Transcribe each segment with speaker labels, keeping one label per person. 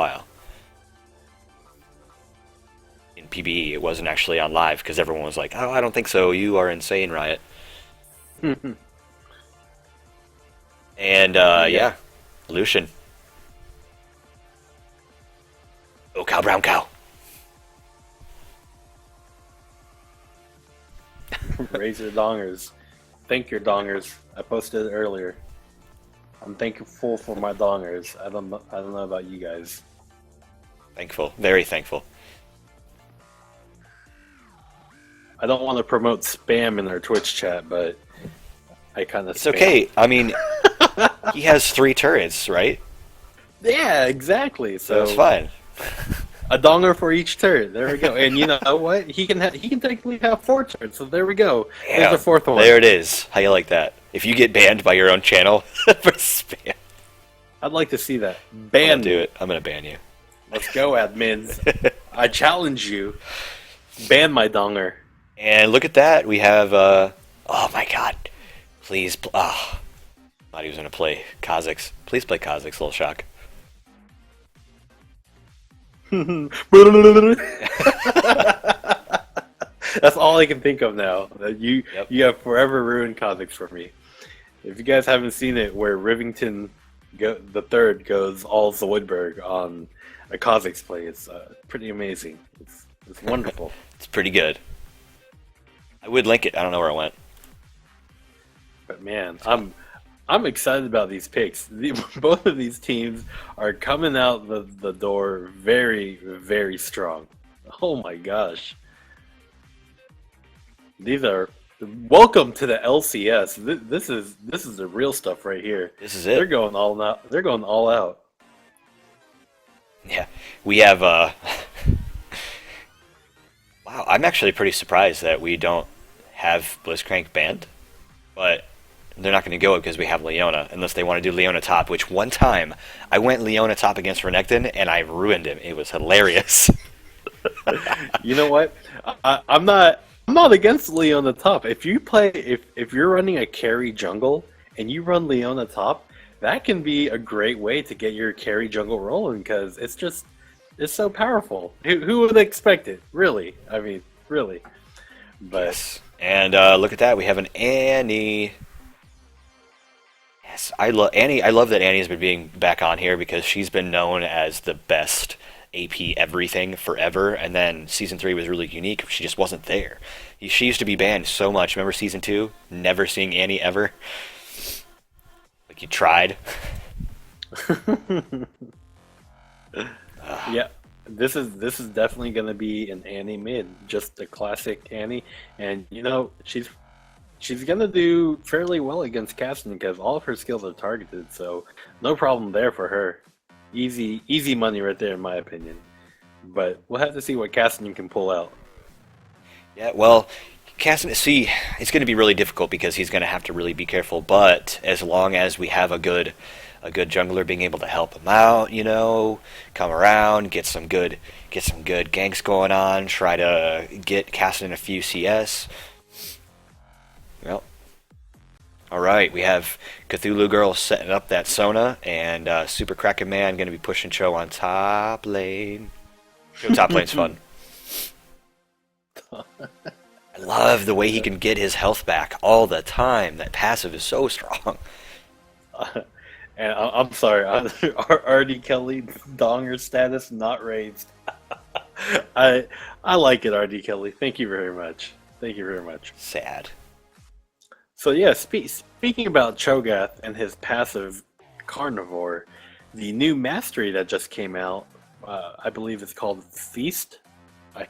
Speaker 1: while. In PBE, it wasn't actually on live because everyone was like, "Oh, I don't think so. You are insane, Riot." And yeah, Lucian. Oh, cow, brown cow.
Speaker 2: Raise your dongers. Thank your dongers. I posted it earlier. I'm thankful for my dongers. I don't know about you guys.
Speaker 1: Thankful, very thankful.
Speaker 2: I don't want to promote spam in our Twitch chat, but I kind of.
Speaker 1: It's okay. I mean, he has 3 turrets, right?
Speaker 2: Yeah, exactly. So
Speaker 1: it's fine.
Speaker 2: A donger for each turret. There we go. And you know what? He can technically have 4 turrets. So there we go.
Speaker 1: Yeah,
Speaker 2: there's the 4th one.
Speaker 1: There it is. How you like that? If you get banned by your own channel for spam,
Speaker 2: I'd like to see that. Ban.
Speaker 1: Do it. I'm gonna ban you.
Speaker 2: Let's go, admins. I challenge you. Ban my donger.
Speaker 1: And look at that. We have. Oh my God! Please. Thought he was gonna play Kha'Zix. Please play Kha'Zix. Little shock.
Speaker 2: That's all I can think of now. You have forever ruined Kha'Zix for me. If you guys haven't seen it, where Rivington the third goes all Zoidberg on a Kha'Zix play, it's pretty amazing. It's wonderful.
Speaker 1: It's pretty good. I would link it. I don't know where it went.
Speaker 2: But man, I'm excited about these picks. Both of these teams are coming out the door very, very strong. Oh my gosh. These are welcome to the LCS. This is the real stuff right here.
Speaker 1: This is it.
Speaker 2: They're going all out. They're going all out.
Speaker 1: Yeah, we have. Wow, I'm actually pretty surprised that we don't have Blitzcrank banned, but they're not going to go because we have Leona, unless they want to do Leona top. Which one time I went Leona top against Renekton and I ruined him. It was hilarious.
Speaker 2: You know what? I'm not against Leona top. If you're running a carry jungle and you run Leona top, that can be a great way to get your carry jungle rolling because it's so powerful. Who would expect it? Really? I mean, really. But
Speaker 1: yes. And look at that. We have an Annie. Yes, I love Annie. I love that Annie's been being back on here because she's been known as the best AP everything forever, and then Season 3 was really unique. She just wasn't there. She used to be banned so much. Remember Season 2? Never seeing Annie ever. Like you tried.
Speaker 2: Yeah, this is definitely going to be an Annie mid, just a classic Annie, and you know she's going to do fairly well against Cassidy because all of her skills are targeted, so no problem there for her. Easy money right there, in my opinion. But we'll have to see what Cassidy can pull out.
Speaker 1: Yeah, well, Cassidy, see, it's going to be really difficult because he's going to have to really be careful. But as long as we have a good jungler being able to help him out, you know, come around, get some good ganks going on, try to get Cassidy in a few CS. Well. Alright, we have Cthulhu Girl setting up that Sona, and Super Kraken Man going to be pushing Cho on top lane. Cho top lane's fun. I love the way he can get his health back all the time. That passive is so strong.
Speaker 2: And I'm sorry, RD Kelly Donger status not raised. I like it, RD Kelly. Thank you very much. Thank you very much.
Speaker 1: Sad.
Speaker 2: So yeah, speaking about Cho'Gath and his passive Carnivore, the new mastery that just came out, I believe it's called Feast. I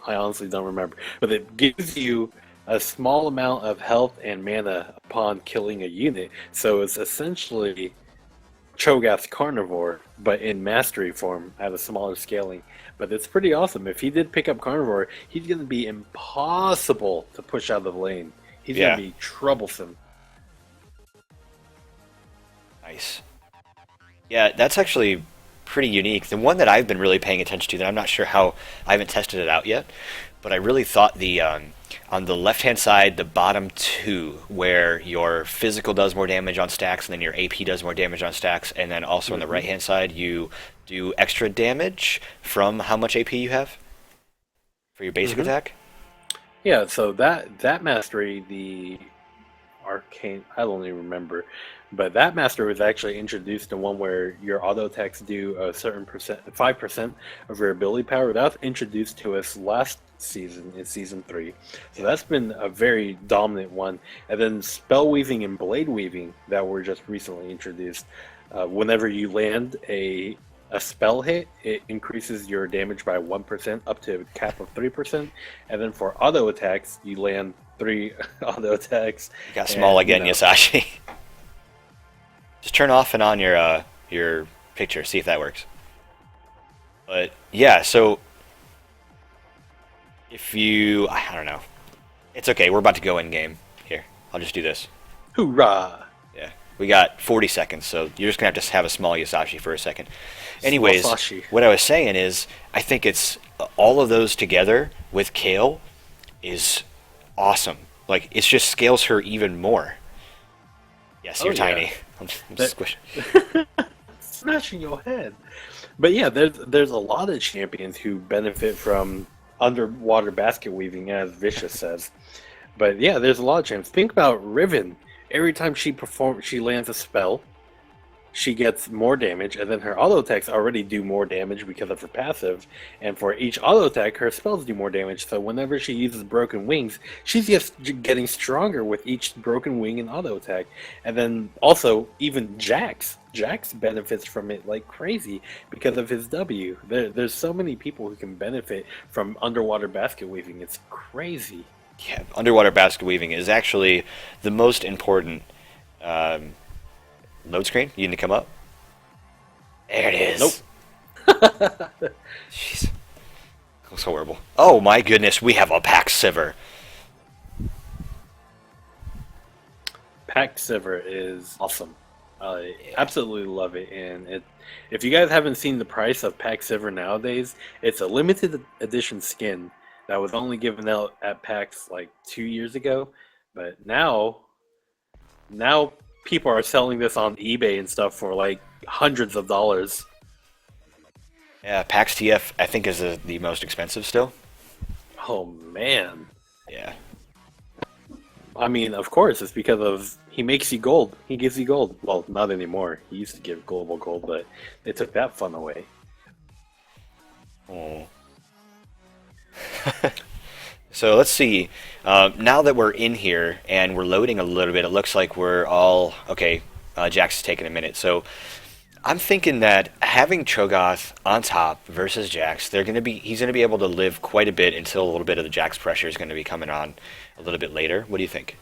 Speaker 2: honestly don't remember, but it gives you a small amount of health and mana upon killing a unit. So it's essentially Cho'Gath's Carnivore, but in mastery form at a smaller scaling. But it's pretty awesome. If he did pick up Carnivore, he's going to be impossible to push out of the lane. He's going to be troublesome.
Speaker 1: Nice. Yeah, that's actually pretty unique. The one that I've been really paying attention to, that I'm not sure how, I haven't tested it out yet, but I really thought the on the left-hand side, the bottom two, where your physical does more damage on stacks, and then your AP does more damage on stacks, and then also on the right-hand side, you do extra damage from how much AP you have for your basic
Speaker 2: Hmm.
Speaker 1: attack.
Speaker 2: Yeah, so that mastery, the arcane, I don't even remember, but that mastery was actually introduced in one where your auto attacks do a certain percent, 5% of your ability power. That was introduced to us last season in season 3, so
Speaker 1: Yeah.
Speaker 2: that's been a very dominant one. And then spell weaving and blade weaving that were just recently introduced. Whenever you land a spell hit, it increases your damage by 1% up to a cap of 3%. And then for auto attacks, you land 3 auto attacks.
Speaker 1: You got small
Speaker 2: And,
Speaker 1: again, Yasashi. Just turn off and on your picture, see if that works. But yeah, so if you, I don't know, it's okay. We're about to go in game here. I'll just do this.
Speaker 2: hoorah!
Speaker 1: Yeah, we got 40 seconds, so you're just gonna have to have a small Yasashi for a second. Anyways,
Speaker 2: Wasashi.
Speaker 1: what I was saying is, I think it's all of those together with Kale is awesome. Like, it just scales her even more. Yes,
Speaker 2: Oh,
Speaker 1: you're
Speaker 2: yeah.
Speaker 1: tiny. I'm
Speaker 2: That,
Speaker 1: squishing.
Speaker 2: smashing your head. But yeah, there's a lot of champions who benefit from underwater basket weaving, as Vicious says. But yeah, there's a lot of champions. Think about Riven. Every time she lands a spell, she gets more damage, and then her auto attacks already do more damage because of her passive. And for each auto attack, her spells do more damage. So whenever she uses broken wings, she's just getting stronger with each broken wing and auto attack. And then also even Jax benefits from it like crazy because of his W. There's so many people who can benefit from underwater basket weaving. It's crazy.
Speaker 1: Yeah, underwater basket weaving is actually the most important. Um, Load screen? You need to come up. There it is.
Speaker 2: Nope.
Speaker 1: Jeez. That was horrible. Oh my goodness, we have a pack Siver.
Speaker 2: Pack Siver is awesome. I
Speaker 1: Yeah.
Speaker 2: absolutely love it, and if you guys haven't seen the price of Pack Siver nowadays, it's a limited edition skin that was only given out at PAX like 2 years ago, but now people are selling this on eBay and stuff for like hundreds of dollars.
Speaker 1: Yeah, PAX TF I think is the most expensive still.
Speaker 2: Oh man.
Speaker 1: Yeah.
Speaker 2: I mean, of course, it's because of he makes you gold. He gives you gold. Well, not anymore. He used to give global gold, but they took that fun away.
Speaker 1: Oh. So let's see. Now that we're in here and we're loading a little bit, it looks like we're all okay. Jax is taking a minute, so I'm thinking that having Cho'Gath on top versus Jax, he's gonna be able to live quite a bit until a little bit of the Jax pressure is gonna be coming on a little bit later. What do you think?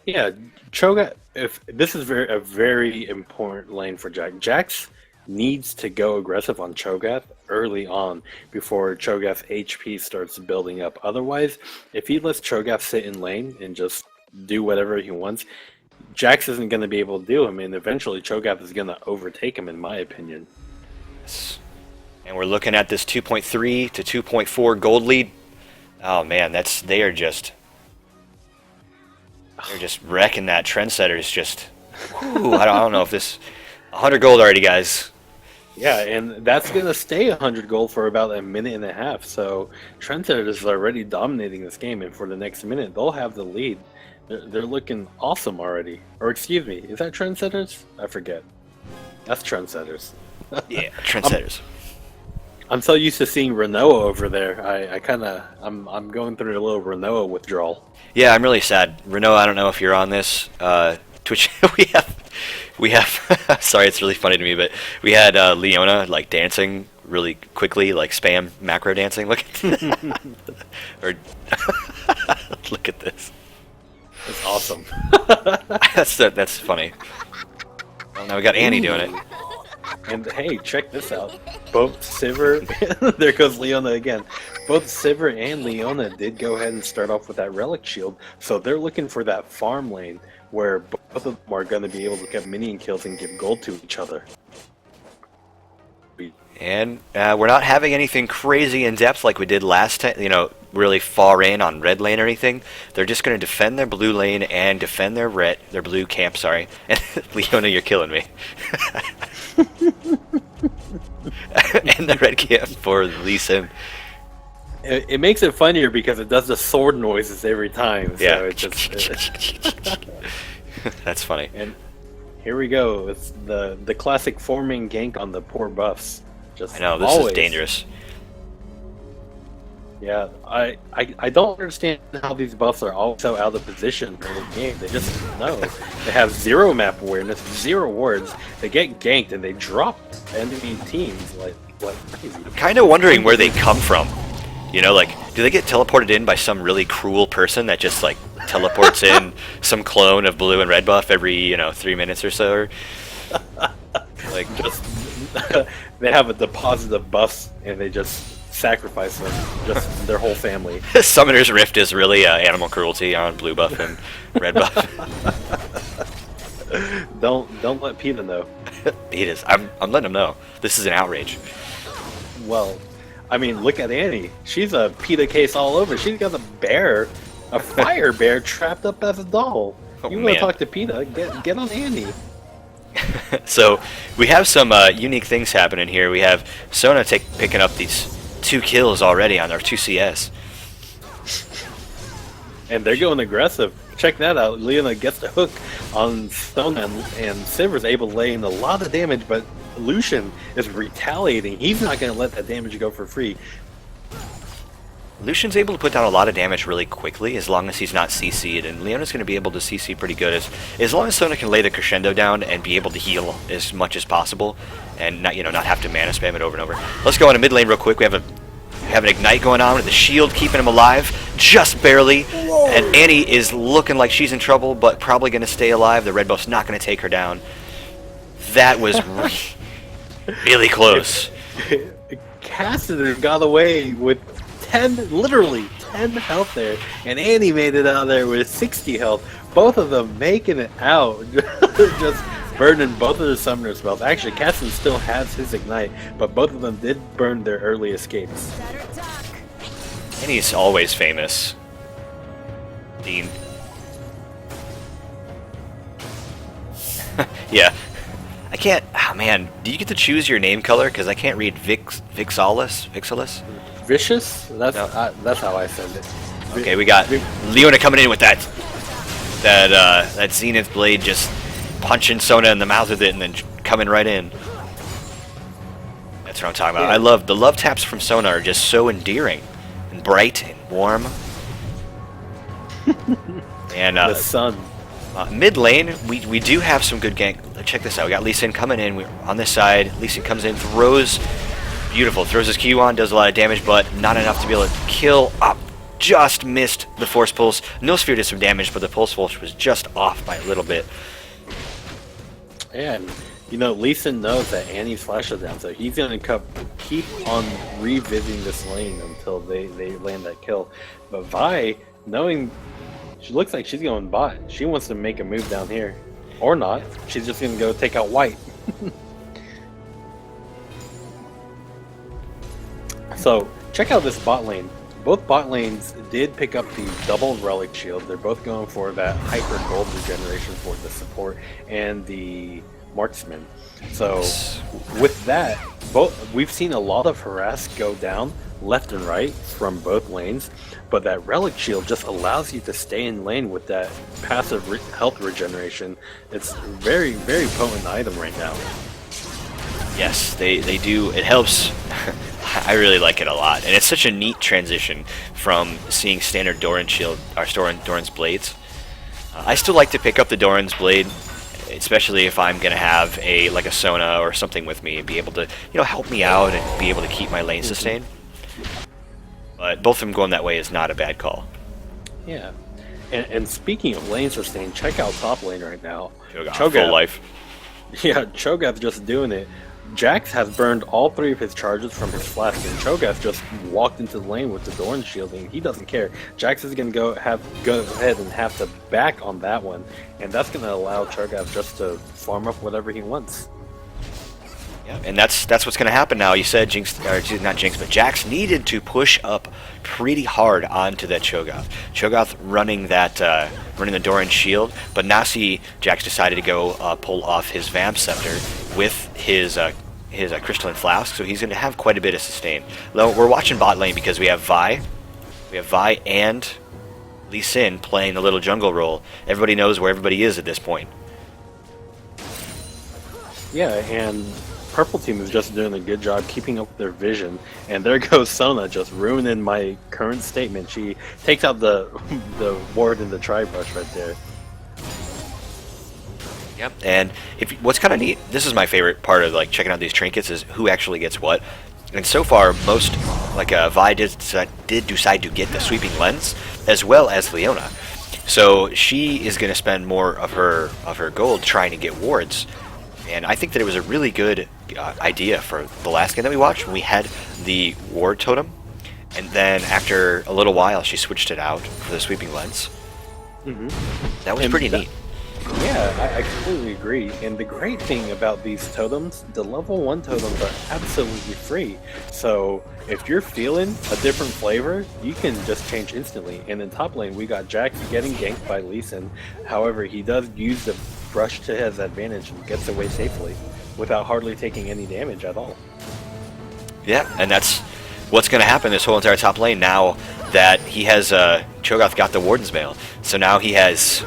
Speaker 2: Yeah, Choga. If this is a very important lane for Jax. Jax needs to go aggressive on Cho'Gath early on before Cho'Gath's HP starts building up. Otherwise, if he lets Cho'Gath sit in lane and just do whatever he wants, Jax isn't going to be able to do him, and eventually Cho'Gath is going to overtake him, in my opinion.
Speaker 1: Yes. And we're looking at this 2.3 to 2.4 gold lead. Oh man, they're just wrecking that. Trendsetter's just. Whew, I don't know if this 100 gold already, guys.
Speaker 2: Yeah, and that's going to stay 100 gold for about a minute and a half. So Trendsetter is already dominating this game, and for the next minute, they'll have the lead. They're looking awesome already. Or excuse me, is that Trendsetters? I forget. That's Trendsetters.
Speaker 1: Yeah, trendsetters.
Speaker 2: I'm so used to seeing Renoa over there. I'm going through a little Renoa withdrawal.
Speaker 1: Yeah, I'm really sad. Renault, I don't know if you're on this. Twitch, we have. Sorry, it's really funny to me, but we had Leona like dancing really quickly, like spam macro dancing. Look at or look at this.
Speaker 2: It's awesome.
Speaker 1: That's funny. Oh, now we got Annie doing it.
Speaker 2: And hey, check this out. Both Sivir, there goes Leona again. Both Sivir and Leona did go ahead and start off with that Relic Shield, so they're looking for that farm lane where both of them are going to be able to get minion kills and give gold to each other.
Speaker 1: And we're not having anything crazy in depth like we did last time, really far in on red lane or anything. They're just going to defend their blue lane and defend their blue camp, sorry. And Leona, you're killing me. and the red gift for Lee Sin.
Speaker 2: It makes it funnier because it does the sword noises every time. So
Speaker 1: Yeah.
Speaker 2: it just,
Speaker 1: That's funny.
Speaker 2: and here we go. It's the classic 4-man gank on the poor buffs. Just
Speaker 1: I know, this
Speaker 2: always.
Speaker 1: is dangerous.
Speaker 2: Yeah, I don't understand how these buffs are all so out of position in the game. They just know. They have 0 map awareness, 0 wards. They get ganked and they drop enemy teams like crazy.
Speaker 1: Kind of wondering where they come from. You know, like, do they get teleported in by some really cruel person that just, like, teleports in some clone of blue and red buff every, 3 minutes or so? Like,
Speaker 2: Just they have a deposit of buffs and they just sacrifice them, just their whole family.
Speaker 1: Summoner's Rift is really animal cruelty on blue buff and red buff.
Speaker 2: Don't let PETA know.
Speaker 1: It is. I'm letting them know. This is an outrage.
Speaker 2: Well, I mean, look at Annie. She's a PETA case all over. She's got a fire bear trapped up as a doll.
Speaker 1: Oh,
Speaker 2: You want
Speaker 1: man.
Speaker 2: to talk to PETA? Get on Annie.
Speaker 1: So we have some unique things happening here. We have Sona picking up these 2 kills already on our 2 CS.
Speaker 2: And they're going aggressive. Check that out. Leona gets the hook on Stone, and Silver's able to lay in a lot of damage, but Lucian is retaliating. He's not going to let that damage go for free.
Speaker 1: Lucian's able to put down a lot of damage really quickly as long as he's not CC'd, and Leona's going to be able to CC pretty good as long as Sona can lay the crescendo down and be able to heal as much as possible, and not have to mana spam it over and over. Let's go into mid lane real quick. We have an ignite going on with the shield keeping him alive just barely, and Annie is looking like she's in trouble, but probably going to stay alive. The red buff's not going to take her down. That was really close.
Speaker 2: Cassidy got away with literally 10 health there, and Annie made it out there with 60 health. Both of them making it out, just burning both of the summoner spells. Actually, Cassidy still has his ignite, but both of them did burn their early escapes.
Speaker 1: Annie's always famous. Dean. Yeah. I can't. Oh man, do you get to choose your name color? Because I can't read Vixalis.
Speaker 2: Vicious? That's
Speaker 1: No.
Speaker 2: that's how I said it.
Speaker 1: Okay, we got Leona coming in with that Zenith blade, just punching Sona in the mouth with it, and then coming right in. That's what I'm talking about.
Speaker 2: Yeah.
Speaker 1: I love the love taps from Sona are just so endearing and bright and warm. And
Speaker 2: The sun.
Speaker 1: mid lane, we do have some good gank. Check this out. We got Lee Sin coming in. We're on this side. Lee Sin comes in, throws his Q on, does a lot of damage, but not enough to be able to kill up. Just missed the Force Pulse. No Sphere did some damage, but the Pulse Pulse was just off by a little bit.
Speaker 2: And Lee Sin knows that Annie's flash is down, so he's gonna keep on revisiting this lane until they land that kill. But Vi, knowing she looks like she's going bot, she wants to make a move down here. Or not. She's just gonna go take out white. So check out this bot lane. Both bot lanes did pick up the double relic shield. They're both going for that hyper gold regeneration for the support and the marksman. So with that, we've seen a lot of harass go down left and right from both lanes, but that relic shield just allows you to stay in lane with that passive health regeneration. It's very, very potent item right now.
Speaker 1: Yes, they do. It helps. I really like it a lot, and it's such a neat transition from seeing standard Doran shield or Doran's blades. I still like to pick up the Doran's blade, especially if I'm gonna have a Sona or something with me and be able to help me out and be able to keep my lane sustain. But both of them going that way is not a bad call.
Speaker 2: Yeah. And speaking of lane sustain, check out top lane right now.
Speaker 1: Cho'Gath, full life.
Speaker 2: Yeah, Cho'Gath just doing it. Jax has burned all 3 of his charges from his flask, and Cho'Gath just walked into the lane with the Doran shielding. He doesn't care. Jax is going to go ahead and have to back on that one, and that's going to allow Cho'Gath just to farm up whatever he wants.
Speaker 1: Yeah, and that's what's going to happen now. You said not Jinx, but Jax needed to push up pretty hard onto that Cho'Gath. Cho'Gath running the Doran shield, but now see Jax decided to go pull off his Vamp Scepter with his his crystalline flask, so he's going to have quite a bit of sustain. Though we're watching bot lane because we have Vi and Lee Sin playing the little jungle role. Everybody knows where everybody is at this point.
Speaker 2: Yeah, and Purple Team is just doing a good job keeping up with their vision. And there goes Sona just ruining my current statement. She takes out the ward in the tri-brush right there.
Speaker 1: Yep. And what's kind of neat, this is my favorite part of like checking out these trinkets, is who actually gets what. And so far, most Vi did decide to get the sweeping lens, as well as Leona. So she is going to spend more of her gold trying to get wards. And I think that it was a really good idea for the last game that we watched when we had the ward totem, and then after a little while she switched it out for the sweeping lens. That was pretty neat.
Speaker 2: Yeah, I completely agree. And the great thing about these totems, the level 1 totems are absolutely free. So if you're feeling a different flavor, you can just change instantly. And in top lane, we got Jax getting ganked by Lee Sin. However, he does use the brush to his advantage and gets away safely without hardly taking any damage at all.
Speaker 1: Yeah, and that's what's going to happen this whole entire top lane now that he has Cho'Gath got the Warden's Mail. So now he has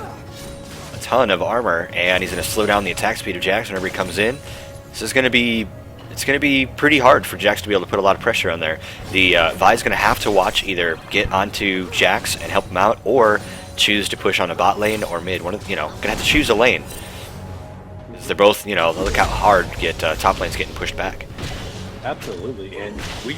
Speaker 1: a ton of armor, and he's going to slow down the attack speed of Jax whenever he comes in. This is going to be pretty hard for Jax to be able to put a lot of pressure on there. The Vi's going to have to watch, either get onto Jax and help him out, or choose to push on a bot lane or mid. Going to have to choose a lane. They're both, look how hard top lane's getting pushed back.
Speaker 2: Absolutely, and we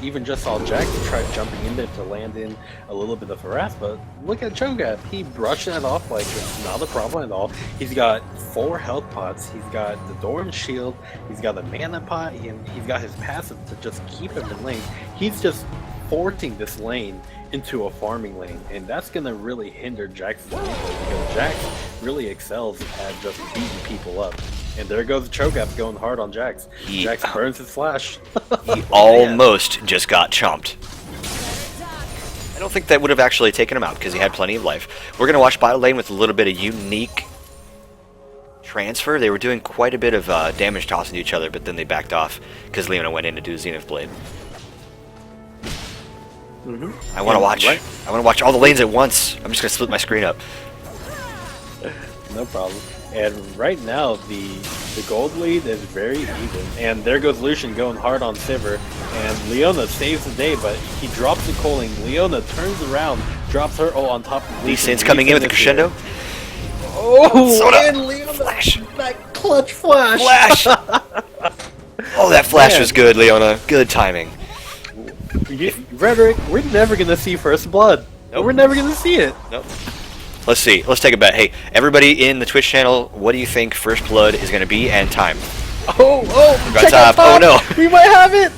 Speaker 2: even just saw Jax try jumping in there to land in a little bit of harass, but look at Cho'Gath. He brushed that off like it's not a problem at all. He's got 4 health pots, he's got the Doran shield, he's got a mana pot, and he's got his passive to just keep him in lane. He's just forcing this lane into a farming lane, and that's going to really hinder Jax's gameplay, because Jax really excels at just beating people up. And there goes Cho'Gath going hard on Jax. Jax burns his flash.
Speaker 1: He almost just got chomped. I don't think that would have actually taken him out because he had plenty of life. We're going to watch bot lane with a little bit of unique transfer. They were doing quite a bit of damage tossing to each other, but then they backed off because Leona went in to do Zenith Blade. I want to watch. I want to watch all the lanes at once. I'm just going to split my screen up.
Speaker 2: No problem. And right now, the gold lead is very even. And there goes Lucian going hard on Sivir. And Leona saves the day, but he drops the culling. Leona turns around, drops her on top of Lucian.
Speaker 1: Lee Sin's coming in with the crescendo.
Speaker 2: Oh,
Speaker 1: Soda.
Speaker 2: And Leona,
Speaker 1: Flash.
Speaker 2: that clutch flash.
Speaker 1: Flash! Oh, that flash was good, Leona. Good timing.
Speaker 2: Redderick, we're never going to see First Blood.
Speaker 1: Nope.
Speaker 2: We're never going to see it.
Speaker 1: Nope. Let's see. Let's take a bet. Hey, everybody in the Twitch channel, what do you think First Blood is going to be and time?
Speaker 2: Check out top.
Speaker 1: Oh, no.
Speaker 2: We might have it.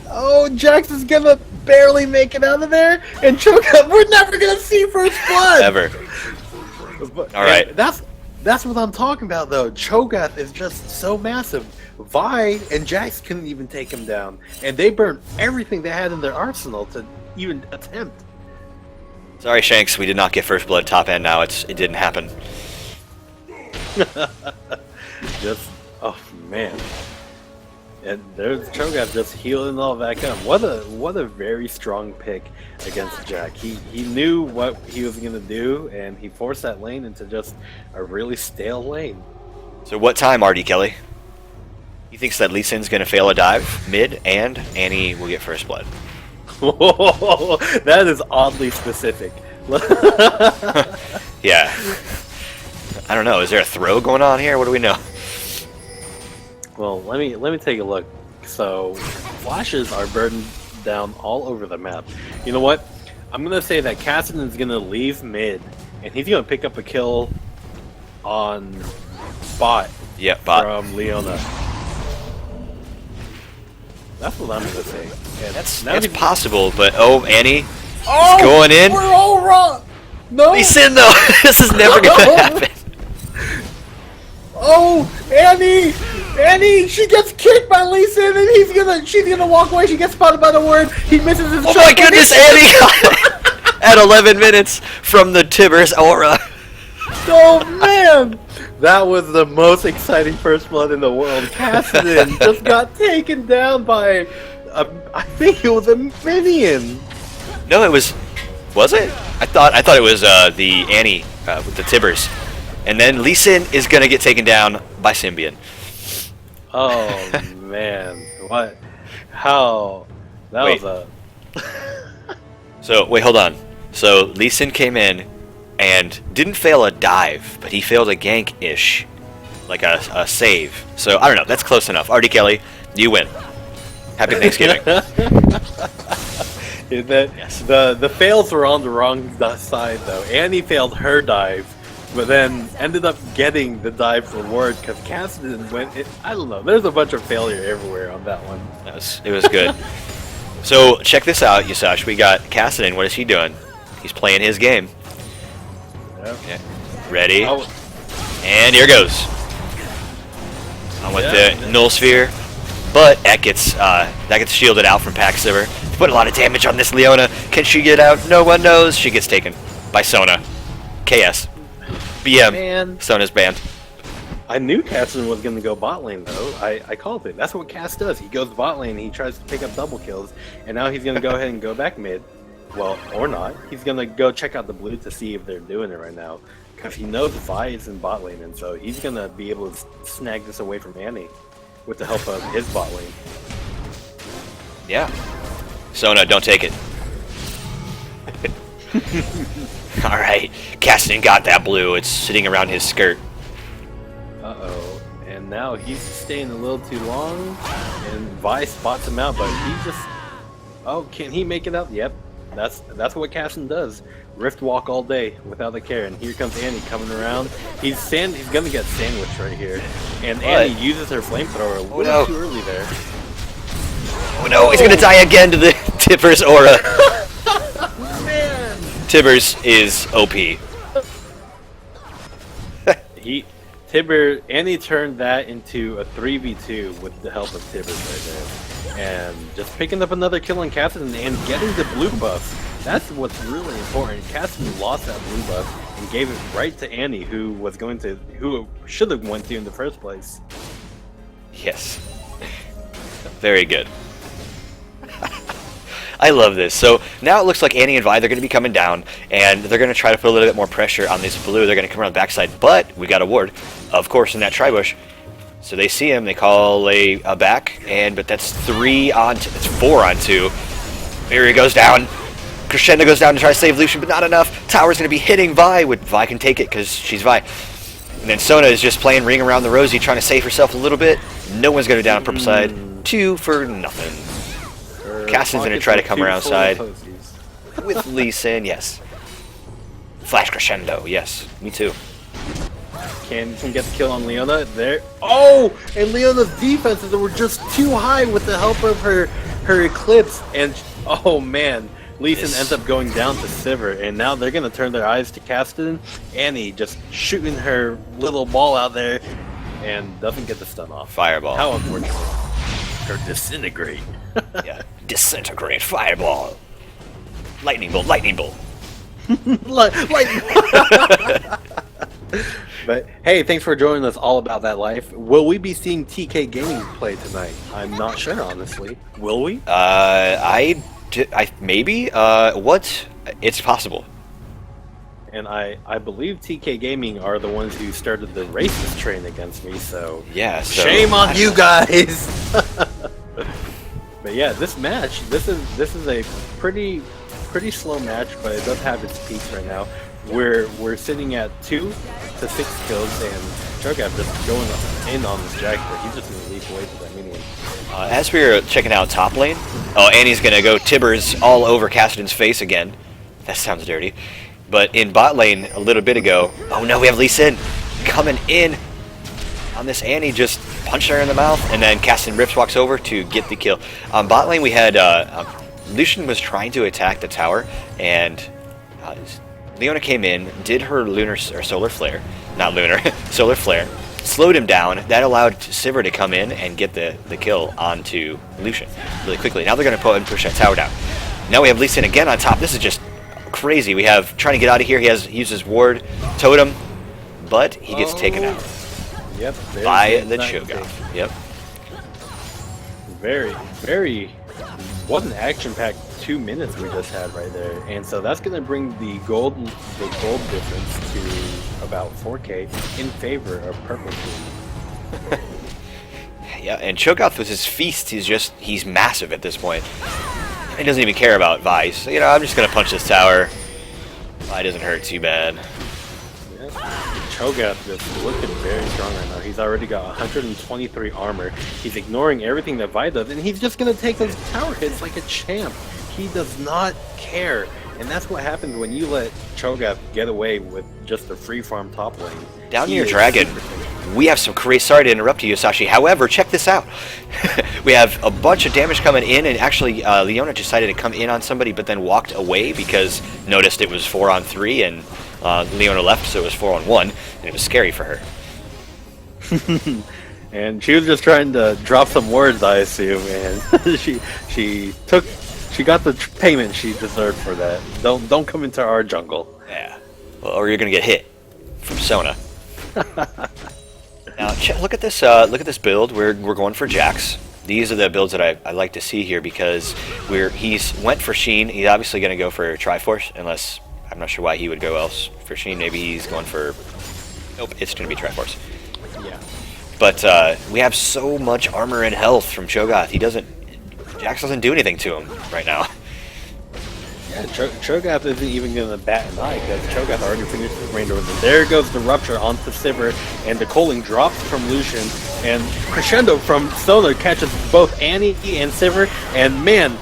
Speaker 2: Oh, Jax is going to barely make it out of there. And Cho'Gath, we're never going to see First Blood.
Speaker 1: Ever. All right.
Speaker 2: That's what I'm talking about, though. Cho'Gath is just so massive. Vi and Jax couldn't even take him down. And they burned everything they had in their arsenal to even attempt.
Speaker 1: Sorry, Shanks, we did not get First Blood top end now. It didn't happen.
Speaker 2: Oh man. And there's Cho'Gath just healing all back up. What a very strong pick against Jack. He knew what he was gonna do, and he forced that lane into just a really stale lane.
Speaker 1: So what time, Artie Kelly? He thinks that Lee Sin's gonna fail a dive mid, and Annie will get First Blood.
Speaker 2: That is oddly specific.
Speaker 1: Yeah. I don't know. Is there a throw going on here? What do we know?
Speaker 2: Well, let me take a look. So, flashes are burdened down all over the map. You know what? I'm gonna say that Cassidy is gonna leave mid, and he's gonna pick up a kill on bot.
Speaker 1: Yeah, bot
Speaker 2: from Leona. That's what I'm gonna say. And
Speaker 1: that's possible, but Annie is
Speaker 2: going
Speaker 1: in.
Speaker 2: We're all wrong. No.
Speaker 1: Lee Sin though, this is never gonna happen.
Speaker 2: Oh, Annie, she gets kicked by Lee Sin, and she's gonna walk away. She gets spotted by the word. He misses his shot.
Speaker 1: Oh my goodness, Annie! At 11 minutes from the Tibbers aura.
Speaker 2: Oh man, That was the most exciting first blood in the world. Cassidy just got taken down by, I think it was a minion.
Speaker 1: No, it was. Was it? I thought it was the Annie with the Tibbers, and then Lee Sin is gonna get taken down by Symbian.
Speaker 2: Oh man, what? How? That
Speaker 1: Wait.
Speaker 2: was a.
Speaker 1: So wait, hold on. So Lee Sin came in and didn't fail a dive, but he failed a gank-ish, like a save. So I don't know. That's close enough. Artie Kelly, you win. Happy Thanksgiving.
Speaker 2: Is that
Speaker 1: Yes.
Speaker 2: the fails were on the wrong side though. Annie failed her dive, but then ended up getting the dive reward because Cassidy went. I don't know. There's a bunch of failure everywhere on that one.
Speaker 1: It was good. So check this out, Yasashii. We got Cassidy. What is he doing? He's playing his game.
Speaker 2: Yep.
Speaker 1: Okay. Ready?
Speaker 2: Oh,
Speaker 1: And here goes. I went the Null Sphere, but that gets shielded out from Pack Silver. Put a lot of damage on this Leona. Can she get out? No one knows. She gets taken by Sona. KS. BM.
Speaker 2: man.
Speaker 1: Sona's banned.
Speaker 2: I knew Cassidy was going to go bot lane though. I called it. That's what Cass does. He goes bot lane. He tries to pick up double kills, and now he's going to go ahead and go back mid. Well, or not. He's going to go check out the blue to see if they're doing it right now, because he knows Vi is in bot lane, and so he's going to be able to snag this away from Annie with the help of his bot lane.
Speaker 1: Yeah. Sona, don't take it. Alright. Cassidy got that blue. It's sitting around his skirt.
Speaker 2: Uh-oh. And now he's staying a little too long, and Vi spots him out, but he just... Oh, can he make it out? Yep. That's what Casson does. Rift walk all day without a care, and here comes Annie coming around. He's gonna get sandwiched right here. And Annie uses her flamethrower a little too early there.
Speaker 1: Oh no, he's gonna die again to the Tibbers aura.
Speaker 2: Man!
Speaker 1: Tibbers is OP.
Speaker 2: Annie turned that into a 3v2 with the help of Tibbers right there. And just picking up another kill on Cassidy and getting the blue buff. That's what's really important. Cassidy lost that blue buff and gave it right to Annie, who should have went to in the first place.
Speaker 1: Yes. Very good. I love this. So now it looks like Annie and Vi, they're going to be coming down, and they're going to try to put a little bit more pressure on this blue. They're going to come around the backside, but we got a ward, of course, in that tri-bush. So they see him, they call a back, but that's 4 on 2. Barrier goes down. Crescendo goes down to try to save Lucian, but not enough. Tower's going to be hitting Vi. Vi can take it because she's Vi. And then Sona is just playing Ring Around the Rosie, trying to save herself a little bit. No one's going to down on purple side. 2 for nothing. Cassidy's going to try to come around side with Lee Sin, yes. Flash Crescendo, yes. Me too.
Speaker 2: Can get the kill on Leona there. Oh, and Leona's defenses were just too high with the help of her Eclipse, and oh man, Lee Sin ends up going down to Sivir, and now they're gonna turn their eyes to Cassidy. Annie just shooting her little ball out there, and doesn't get the stun off.
Speaker 1: Fireball.
Speaker 2: How unfortunate. Or disintegrate.
Speaker 1: Yeah. Disintegrate fireball. Lightning bolt, lightning bolt.
Speaker 2: But hey, thanks for joining us all about that life. Will we be seeing TK Gaming play tonight? I'm not sure, honestly. Will we?
Speaker 1: I maybe. What? It's possible.
Speaker 2: And I believe TK Gaming are the ones who started the racist train against me, so
Speaker 1: Yeah. So,
Speaker 2: shame on you guys. But yeah, this match, this is a pretty slow match, but it does have its peaks right now. We're sitting at 2 to 6 kills, and Cho'Gath just going in on this Jack, but he's just gonna leap away to that minion.
Speaker 1: As we're checking out top lane, Annie's gonna go Tibbers all over Cassidy's face again. That sounds dirty. But in bot lane a little bit ago, oh no, we have Lee Sin coming in on this Annie, just punched her in the mouth, and then Cassidy Rips walks over to get the kill. On bot lane we had Lucian was trying to attack the tower, and Leona came in, did her solar flare, not lunar, solar flare, slowed him down. That allowed Sivir to come in and get the kill onto Lucian really quickly. Now they're going to push that tower down. Now we have Lee Sin again on top. This is just crazy. We have trying to get out of here. He uses ward, totem, but he gets taken out
Speaker 2: Yep.
Speaker 1: by the Cho'Gath. Yep.
Speaker 2: Very, what an action-packed 2 minutes we just had right there. And so that's going to bring the gold difference to about 4K in favor of purple team.
Speaker 1: Yeah, and Cho'Gath with his feast, he's massive at this point. He doesn't even care about Vi. So, you know, I'm just gonna punch this tower. Vi doesn't hurt too bad.
Speaker 2: Yeah. Cho'Gath just looking very strong right now. He's already got 123 armor. He's ignoring everything that Vi does, and he's just gonna take those tower hits like a champ. He does not care. And that's what happens when you let Cho'Gath get away with just a free farm top lane.
Speaker 1: Down near Dragon, we have some crazy. Sorry to interrupt you, Yasashii. However, check this out. We have a bunch of damage coming in, and actually, Leona decided to come in on somebody, but then walked away because noticed it was 4-on-3, and Leona left, so it was 4-on-1, and it was scary for her.
Speaker 2: And she was just trying to drop some words, I assume, and she got the payment she deserved for that. Don't come into our jungle.
Speaker 1: Yeah, well, or you're gonna get hit from Sona. Now, look at this. Look at this build. We're going for Jax. These are the builds that I like to see here because he's went for Sheen. He's obviously going to go for Triforce, unless I'm not sure why he would go else for Sheen. Maybe he's going for. Nope, it's going to be Triforce.
Speaker 2: Yeah.
Speaker 1: But we have so much armor and health from Cho'Gath. Jax doesn't do anything to him right now.
Speaker 2: Yeah, Cho'Gath isn't even going to bat an eye because Cho'Gath already finished his range over there. There goes the Rupture onto Sivir, and the Culling drops from Lucian, and Crescendo from Sona catches both Annie and Sivir, and man,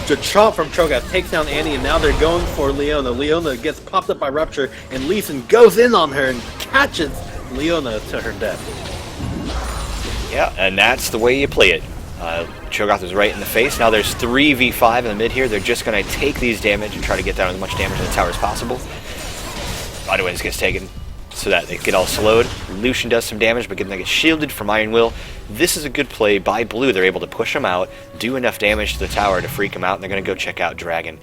Speaker 2: the chop from Cho'Gath takes down Annie, and now they're going for Leona. Leona gets popped up by Rupture, and Lee Sin goes in on her and catches Leona to her death.
Speaker 1: Yeah, and that's the way you play it. Cho'Gath is right in the face. Now there's 3v5 in the mid here. They're just going to take these damage and try to get down as much damage in the tower as possible. Sideways gets taken so that they get all slowed. Lucian does some damage, but they get shielded from Iron Will. This is a good play by Blue. They're able to push him out, do enough damage to the tower to freak him out, and they're going to go check out Dragon.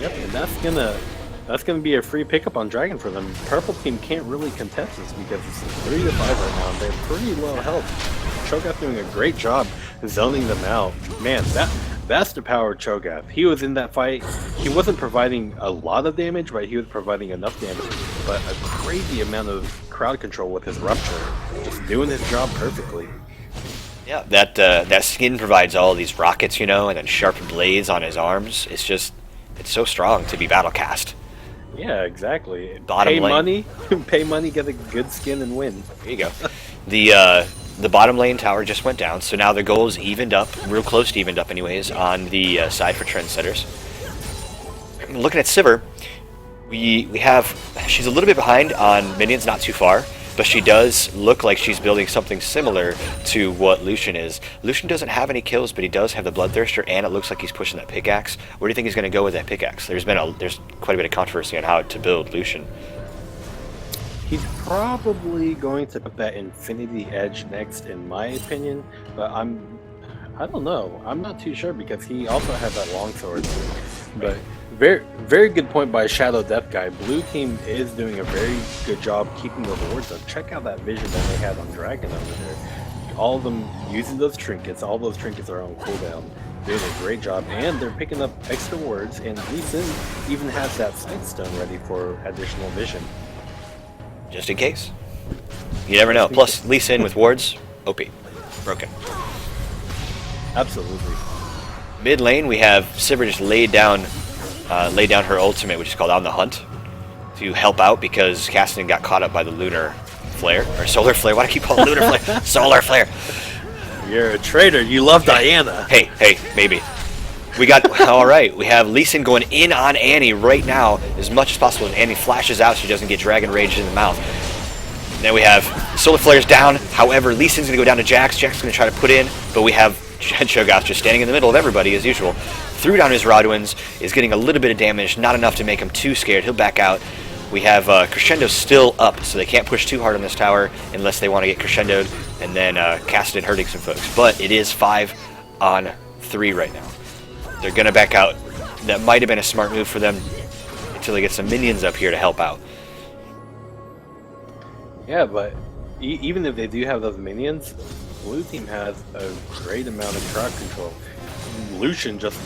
Speaker 2: Yep, and that's gonna be a free pickup on Dragon for them. Purple team can't really contest this because it's 3-5 right now, and they're pretty low health. Cho'Gath doing a great job zoning them out. Man, that's the power of Cho'Gath. He was in that fight. He wasn't providing a lot of damage, but he was providing enough damage. But a crazy amount of crowd control with his Rupture, just doing his job perfectly.
Speaker 1: Yeah, that skin provides all these rockets, you know, and then sharpened blades on his arms. It's so strong to be battle cast.
Speaker 2: Yeah, exactly.
Speaker 1: Bottom
Speaker 2: pay
Speaker 1: lane.
Speaker 2: money, pay money, get a good skin, and win.
Speaker 1: There you go. The bottom lane tower just went down, so now the goal is evened up, real close to evened up anyways, on the side for Trendsetters. Looking at Sivir, she's a little bit behind on minions, not too far, but she does look like she's building something similar to what Lucian is. Lucian doesn't have any kills, but he does have the Bloodthirster, and it looks like he's pushing that pickaxe. Where do you think he's going to go with that pickaxe? There's quite a bit of controversy on how to build Lucian.
Speaker 2: He's probably going to put that Infinity Edge next, in my opinion, but I don't know. I'm not too sure because he also has that longsword. But very, very good point by Shadow Death Guy. Blue team is doing a very good job keeping those wards up. Check out that vision that they had on Dragon over there. All of them using those trinkets. All those trinkets are on cooldown. Doing a great job, and they're picking up extra wards. And Lee Sin even has that Sightstone ready for additional vision.
Speaker 1: Just in case. You never know. Plus, Lee Sin with wards, OP. Broken.
Speaker 2: Absolutely.
Speaker 1: Mid lane, we have Sivir just laid down her ultimate, which is called On the Hunt, to help out because Cassidy got caught up by the lunar flare, or solar flare. Why do I keep calling it lunar flare? Solar flare.
Speaker 2: You're a traitor. You love Diana.
Speaker 1: Hey, maybe. We got, alright, we have Lee Sin going in on Annie right now as much as possible, and Annie flashes out so she doesn't get Dragon Rage in the mouth. Then we have Solar Flare's down, however, Lee Sin's going to go down to Jax. Jax is going to try to put in, but we have Cho'Gath just standing in the middle of everybody as usual. Threw down his Rodwins, is getting a little bit of damage, not enough to make him too scared. He'll back out. We have Crescendo still up, so they can't push too hard on this tower unless they want to get Crescendoed, and then Cassidy hurting some folks. But it is 5-on-3 right now. They're going to back out. That might have been a smart move for them until they get some minions up here to help out.
Speaker 2: Yeah, but even if they do have those minions, blue team has a great amount of crowd control. Lucian just